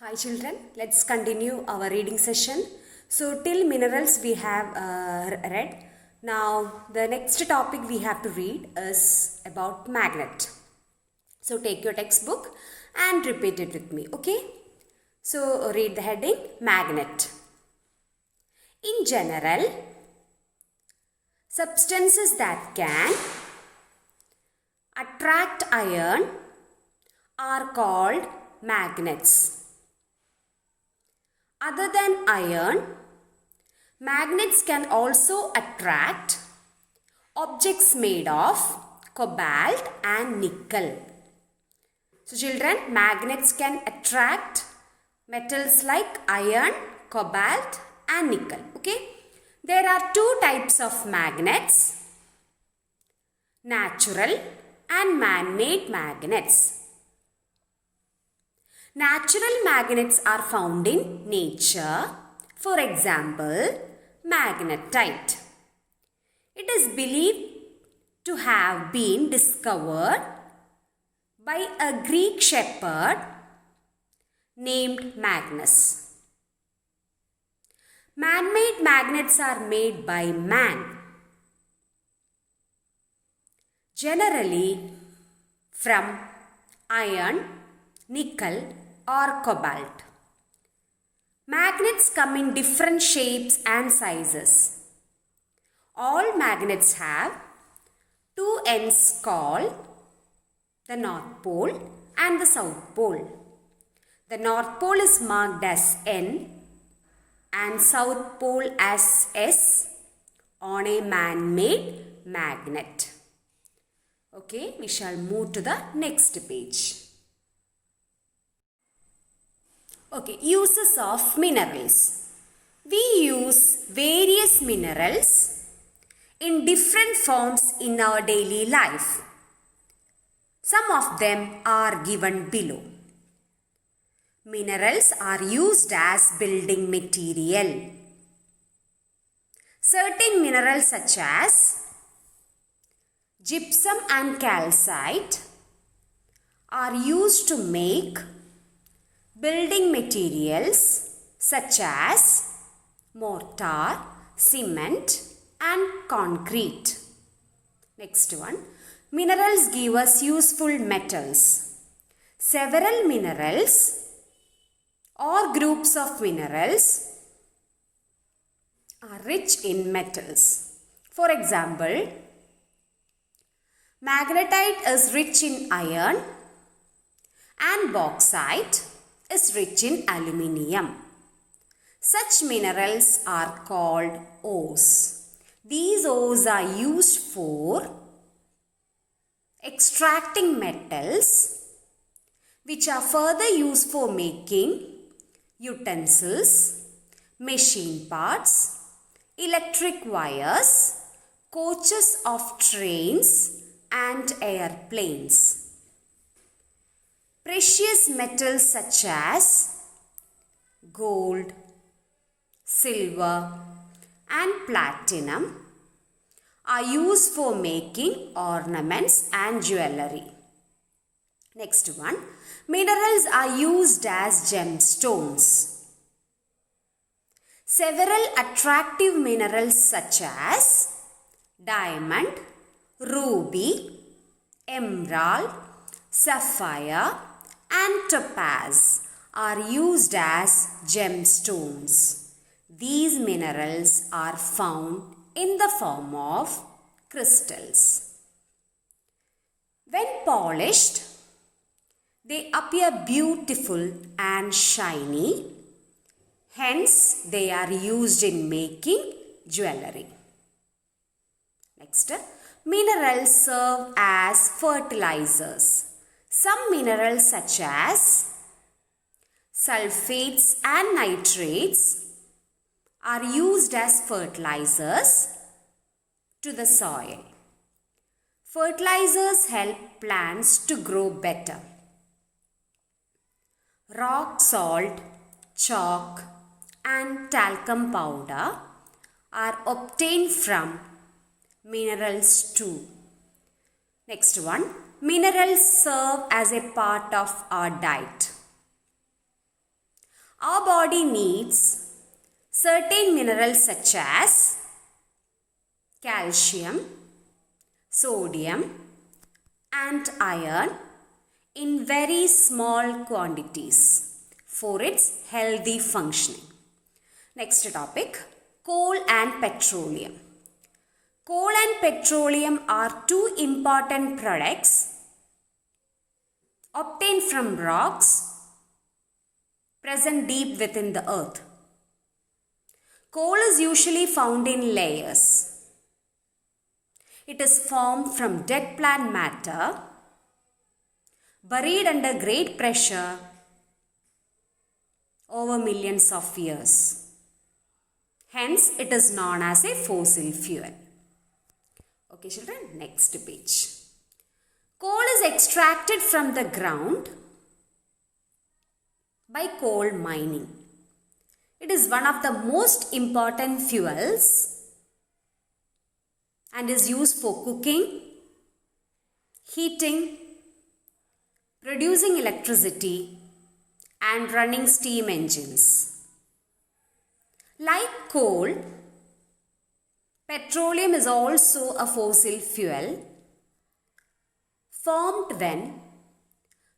Hi children, let's continue our reading session. So till minerals we have read. Now the next topic we have to read is about magnet. So take your textbook and repeat it with me, okay? So read the heading, magnet. In general, substances that can attract iron are called magnets. Other than iron, magnets can also attract objects made of cobalt and nickel. So children, magnets can attract metals like iron, cobalt and nickel. Okay. There are two types of magnets, natural and man-made magnets. Natural magnets are found in nature. For example, magnetite. It is believed to have been discovered by a Greek shepherd named Magnus. Man-made magnets are made by man, generally from iron, nickel or cobalt. Magnets come in different shapes and sizes. All magnets have two ends called the North Pole and the South Pole. The North Pole is marked as N and South Pole as S on a man-made magnet. Okay, we shall move to the next page. Okay, uses of minerals. We use various minerals in different forms in our daily life. Some of them are given below. Minerals are used as building material. Certain minerals such as gypsum and calcite are used to make building materials such as mortar, cement and concrete. Next one. Minerals give us useful metals. Several minerals or groups of minerals are rich in metals. For example, magnetite is rich in iron and bauxite is rich in aluminium. Such minerals are called ores. These ores are used for extracting metals which are further used for making utensils, machine parts, electric wires, coaches of trains and airplanes. Precious metals such as gold, silver and platinum are used for making ornaments and jewelry. Next one. Minerals are used as gemstones. Several attractive minerals such as diamond, ruby, emerald, sapphire and topaz are used as gemstones. These minerals are found in the form of crystals. When polished, they appear beautiful and shiny. Hence, they are used in making jewelry. Next, minerals serve as fertilizers. Some minerals such as sulfates and nitrates are used as fertilizers to the soil. Fertilizers help plants to grow better. Rock salt, chalk and talcum powder are obtained from minerals too. Next one. Minerals serve as a part of our diet. Our body needs certain minerals such as calcium, sodium and iron in very small quantities for its healthy functioning. Next topic, coal and petroleum. Coal and petroleum are two important products obtained from rocks present deep within the earth. Coal is usually found in layers. It is formed from dead plant matter buried under great pressure over millions of years. Hence, it is known as a fossil fuel. Okay, children, next page. Coal is extracted from the ground by coal mining. It is one of the most important fuels and is used for cooking, heating, producing electricity and running steam engines. Like coal, petroleum is also a fossil fuel formed when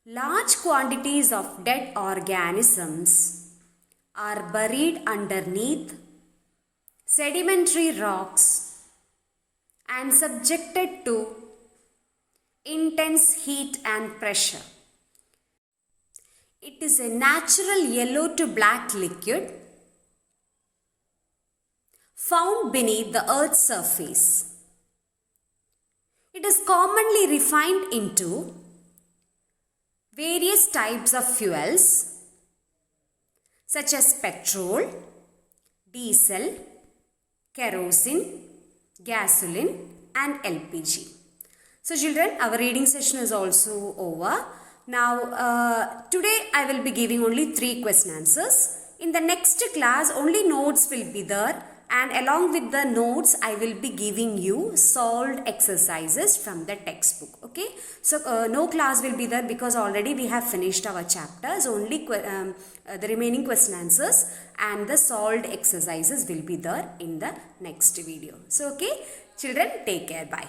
large quantities of dead organisms are buried underneath sedimentary rocks and subjected to intense heat and pressure. It is a natural yellow to black liquid found beneath the earth's surface. It is commonly refined into various types of fuels such as petrol, diesel, kerosene, gasoline and LPG. So children, our reading session is also over. Now today I will be giving only 3 question answers. In the next class only notes will be there, and along with the notes I will be giving you solved exercises from the textbook. Okay, so no class will be there because already we have finished our chapters. Only the remaining question answers and the solved exercises will be there in the next video. So okay children, take care, bye.